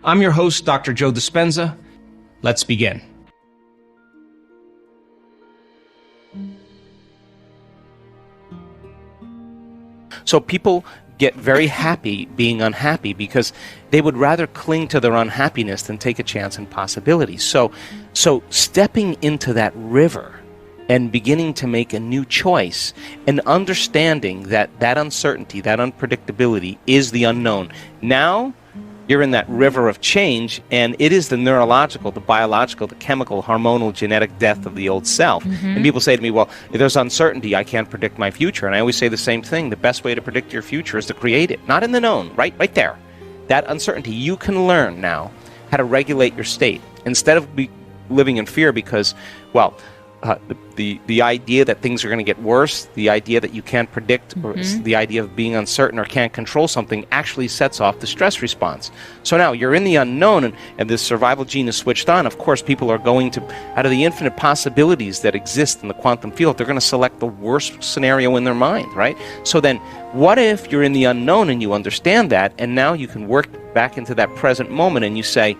I'm your host, Dr. Joe Dispenza. Let's begin. So people get very happy being unhappy because they would rather cling to their unhappiness than take a chance in possibilities. So stepping into that river and beginning to make a new choice and understanding that that uncertainty, that unpredictability is the unknown. Now you're in that river of change, and it is the neurological, the biological, the chemical, hormonal, genetic death of the old self. And people say to me, well, if there's uncertainty, I can't predict my future. And I always say the same thing. The best way to predict your future is to create it, not in the known, right there. That uncertainty, you can learn now how to regulate your state instead of living in fear because, well, the idea that things are going to get worse, the idea that you can't predict, or the idea of being uncertain or can't control something actually sets off the stress response. So now you're in the unknown, and this survival gene is switched on. Of course, people are going to, out of the infinite possibilities that exist in the quantum field, they're going to select the worst scenario in their mind, right? So then, what if you're in the unknown and you understand that, and now you can work back into that present moment and you say,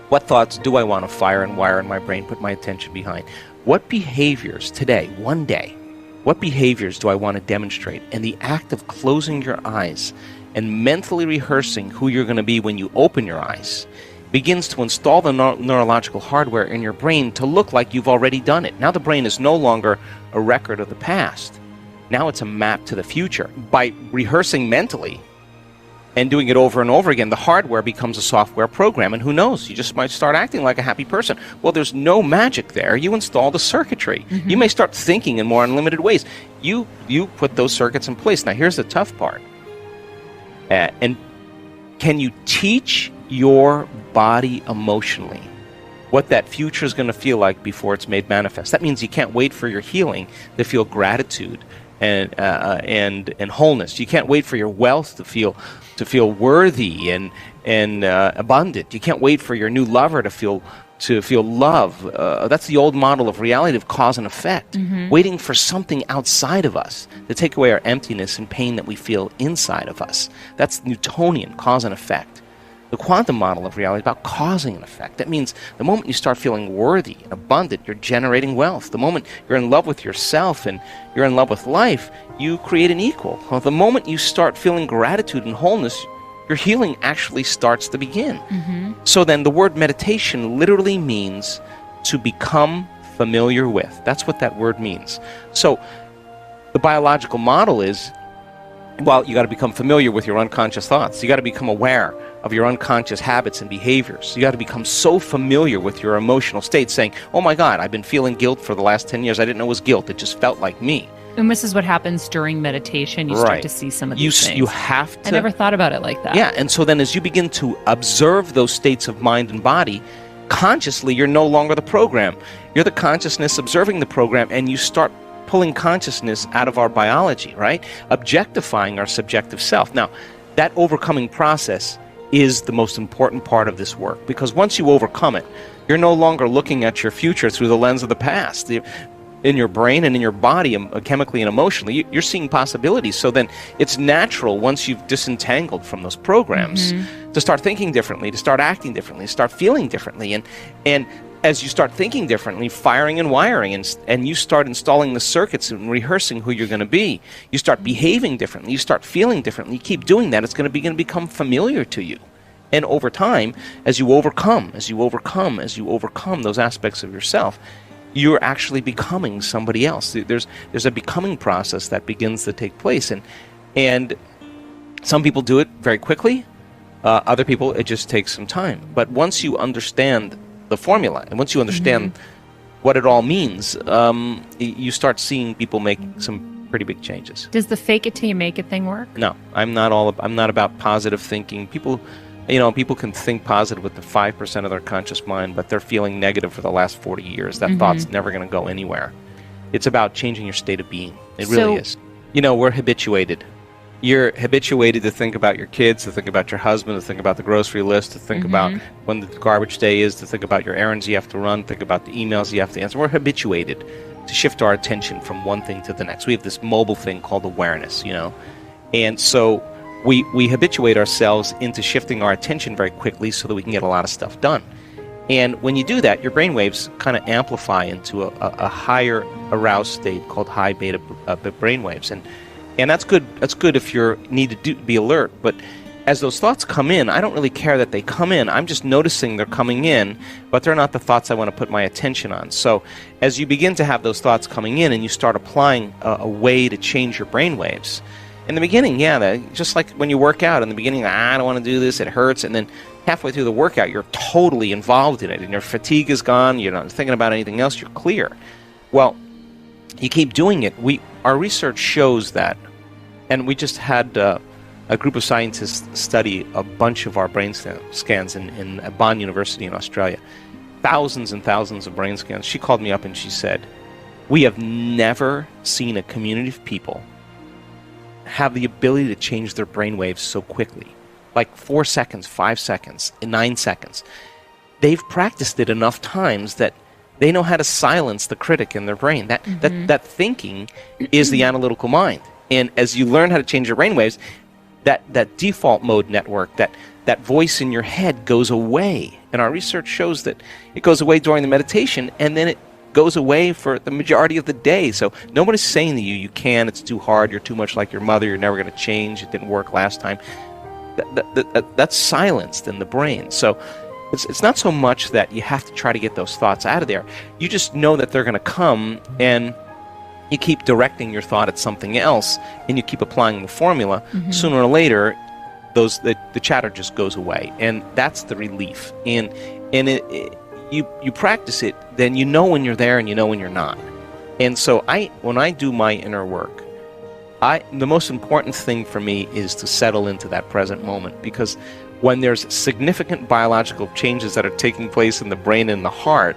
what thoughts do I want to fire and wire in my brain, put my attention behind? What behaviors today, one day, what behaviors do I want to demonstrate? And the act of closing your eyes and mentally rehearsing who you're going to be when you open your eyes begins to install the neurological hardware in your brain to look like you've already done it. Now the brain is no longer a record of the past. Now it's a map to the future. By rehearsing mentally and doing it over and over again, the hardware becomes a software program, and who knows, you just might start acting like a happy person. Well, there's no magic there. You install the circuitry. You may start thinking in more unlimited ways. You put those circuits in place. Now, here's the tough part. And can you teach your body emotionally what that future is going to feel like before it's made manifest? That means you can't wait for your healing to feel gratitude and wholeness. You can't wait for your wealth to feel worthy and abundant. You can't wait for your new lover to feel love. That's the old model of reality of cause and effect. Waiting for something outside of us to take away our emptiness and pain that we feel inside of us. That's Newtonian cause and effect. The quantum model of reality is about causing an effect. That means the moment you start feeling worthy and abundant, you're generating wealth. The moment you're in love with yourself and you're in love with life, you create an equal. Well, the moment you start feeling gratitude and wholeness, your healing actually starts to begin. So then the word meditation literally means to become familiar with. That's what that word means. So the biological model is, well, you got to become familiar with your unconscious thoughts. You got to become aware of your unconscious habits and behaviors. You got to become so familiar with your emotional state, saying, oh my God, I've been feeling guilt for the last 10 years. I didn't know it was guilt. It just felt like me. And this is what happens during meditation. You start to see some of these things. You have to. I never thought about it like that. Yeah, and so then as you begin to observe those states of mind and body, consciously you're no longer the program. You're the consciousness observing the program, and you start pulling consciousness out of our biology, right? Objectifying our subjective self. Now, that overcoming process is the most important part of this work, because once you overcome it, you're no longer looking at your future through the lens of the past. In your brain and in your body, chemically and emotionally, you're seeing possibilities. So then it's natural, once you've disentangled from those programs, to start thinking differently, to start acting differently, to start feeling differently. And as you start thinking differently, firing and wiring, and you start installing the circuits and rehearsing who you're going to be, you start behaving differently, you start feeling differently, you keep doing that, it's going to become familiar to you. And over time, as you overcome those aspects of yourself, you're actually becoming somebody else. There's a becoming process that begins to take place. And some people do it very quickly. Other people, it just takes some time. But once you understand the formula, and once you understand what it all means, you start seeing people make some pretty big changes. Does the fake it till you make it thing work? No, I'm not about positive thinking. People can think positive with the 5% of their conscious mind, but they're feeling negative for the last 40 years. That thought's never going to go anywhere. It's about changing your state of being. It really is. We're habituated. You're habituated to think about your kids, to think about your husband, to think about the grocery list, to think about when the garbage day is, to think about your errands you have to run, think about the emails you have to answer. We're habituated to shift our attention from one thing to the next. We have this mobile thing called awareness, And so we habituate ourselves into shifting our attention very quickly so that we can get a lot of stuff done. And when you do that, your brain waves kind of amplify into a higher aroused state called high beta brain waves. And that's good. That's good if you need to be alert. But as those thoughts come in, I don't really care that they come in. I'm just noticing they're coming in, but they're not the thoughts I want to put my attention on. So as you begin to have those thoughts coming in and you start applying a way to change your brain waves, in the beginning, just like when you work out, in the beginning, I don't want to do this, it hurts, and then halfway through the workout, you're totally involved in it, and your fatigue is gone, you're not thinking about anything else, you're clear. Well, you keep doing it. Our research shows that, and we just had a group of scientists study a bunch of our brain scans in Bond University in Australia. Thousands and thousands of brain scans. She called me up and she said, we have never seen a community of people have the ability to change their brain waves so quickly. Like 4 seconds, 5 seconds, 9 seconds. They've practiced it enough times that they know how to silence the critic in their brain. That thinking is the analytical mind. And as you learn how to change your brain waves, that default mode network, that voice in your head goes away. And our research shows that it goes away during the meditation, and then it goes away for the majority of the day. So nobody's saying to you, you can't, it's too hard, you're too much like your mother, you're never going to change, it didn't work last time. That's silenced in the brain. So it's not so much that you have to try to get those thoughts out of there. You just know that they're going to come, and you keep directing your thought at something else, and you keep applying the formula. Sooner or later, the chatter just goes away, and that's the relief. And you practice it, then you know when you're there and you know when you're not. And so when I do my inner work, the most important thing for me is to settle into that present moment, because when there's significant biological changes that are taking place in the brain and the heart,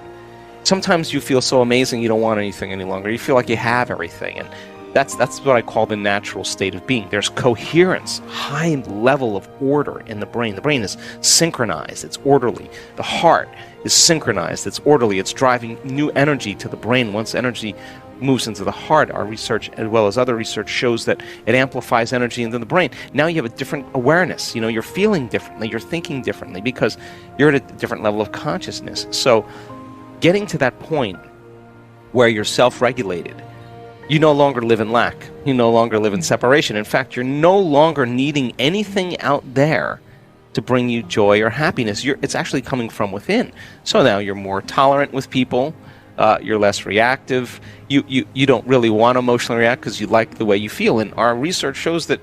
sometimes you feel so amazing you don't want anything any longer. You feel like you have everything, and that's what I call the natural state of being. There's coherence, high level of order in the brain. The brain is synchronized, it's orderly. The heart is synchronized, it's orderly, it's driving new energy to the brain. Once energy moves into the heart, our research as well as other research shows that it amplifies energy into the brain. Now you have a different awareness. You're feeling differently, you're thinking differently, because you're at a different level of consciousness. So getting to that point where you're self-regulated, you no longer live in lack, you no longer live in separation. In fact, you're no longer needing anything out there to bring you joy or happiness. It's actually coming from within. So now you're more tolerant with people, you're less reactive, you don't really want to emotionally react because you like the way you feel. And our research shows that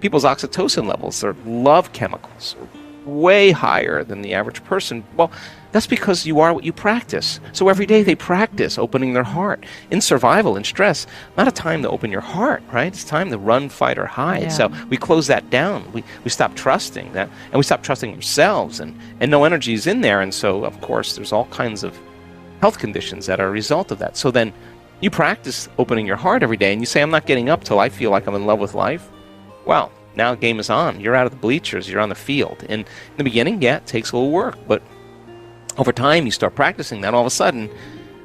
people's oxytocin levels, their love chemicals, are way higher than the average person. Well, that's because you are what you practice. So every day they practice opening their heart. In survival, in stress, not a time to open your heart, right? It's time to run, fight, or hide. Yeah. So we close that down. We stop trusting that, and we stop trusting ourselves, and no energy is in there. And so, of course, there's all kinds of health conditions that are a result of that. So then you practice opening your heart every day, and you say, I'm not getting up till I feel like I'm in love with life. Well, now the game is on. You're out of the bleachers. You're on the field. And in the beginning, it takes a little work, but over time, you start practicing that. All of a sudden,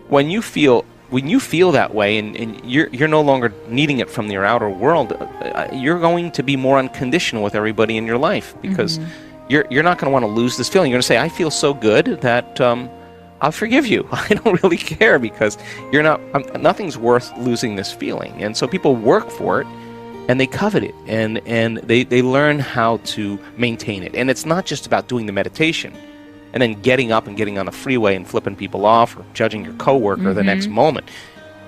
when you feel that way, and you're no longer needing it from your outer world, you're going to be more unconditional with everybody in your life, because you're not going to want to lose this feeling. You're going to say, I feel so good that I'll forgive you. I don't really care, because nothing's worth losing this feeling. And so people work for it, and they covet it, and they learn how to maintain it. And it's not just about doing the meditation and then getting up and getting on the freeway and flipping people off or judging your coworker the next moment.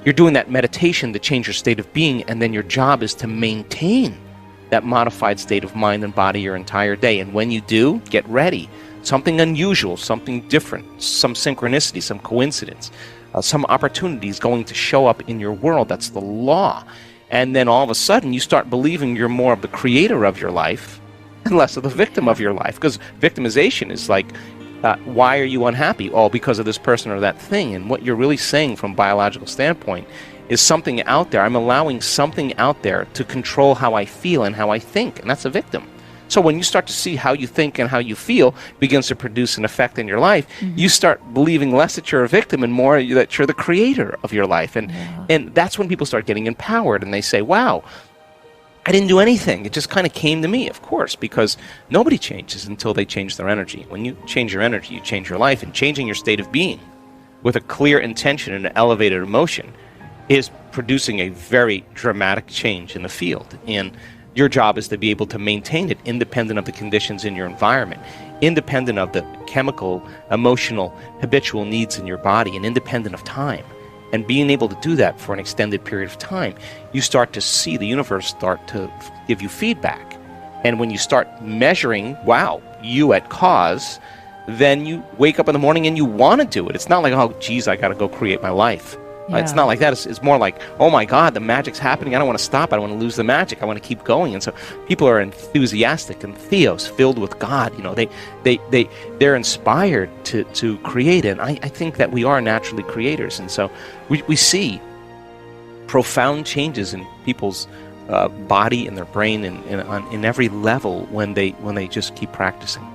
You're doing that meditation to change your state of being, and then your job is to maintain that modified state of mind and body your entire day. And when you do, get ready. Something unusual, something different, some synchronicity, some coincidence, some opportunity is going to show up in your world. That's the law. And then all of a sudden, you start believing you're more of the creator of your life and less of the victim of your life. Because victimization is like, why are you unhappy? Oh, because of this person or that thing. And what you're really saying from a biological standpoint is something out there. I'm allowing something out there to control how I feel and how I think, and that's a victim. So when you start to see how you think and how you feel begins to produce an effect in your life, you start believing less that you're a victim and more that you're the creator of your life. And that's when people start getting empowered, and they say, wow, I didn't do anything. It just kind of came to me, of course, because nobody changes until they change their energy. When you change your energy, you change your life, and changing your state of being with a clear intention and an elevated emotion is producing a very dramatic change in the field. And your job is to be able to maintain it independent of the conditions in your environment, independent of the chemical, emotional, habitual needs in your body, and independent of time. And being able to do that for an extended period of time, you start to see the universe start to give you feedback. And when you start measuring, wow, you at cause, then you wake up in the morning and you want to do it. It's not like, oh, geez, I got to go create my life. Yeah. It's not like that. It's more like, oh my God, the magic's happening. I don't want to stop. I don't want to lose the magic. I want to keep going. And so people are enthusiastic and theos, filled with God. You know, they're inspired to create. And I think that we are naturally creators. And so we see profound changes in people's body and their brain and in every level when they just keep practicing.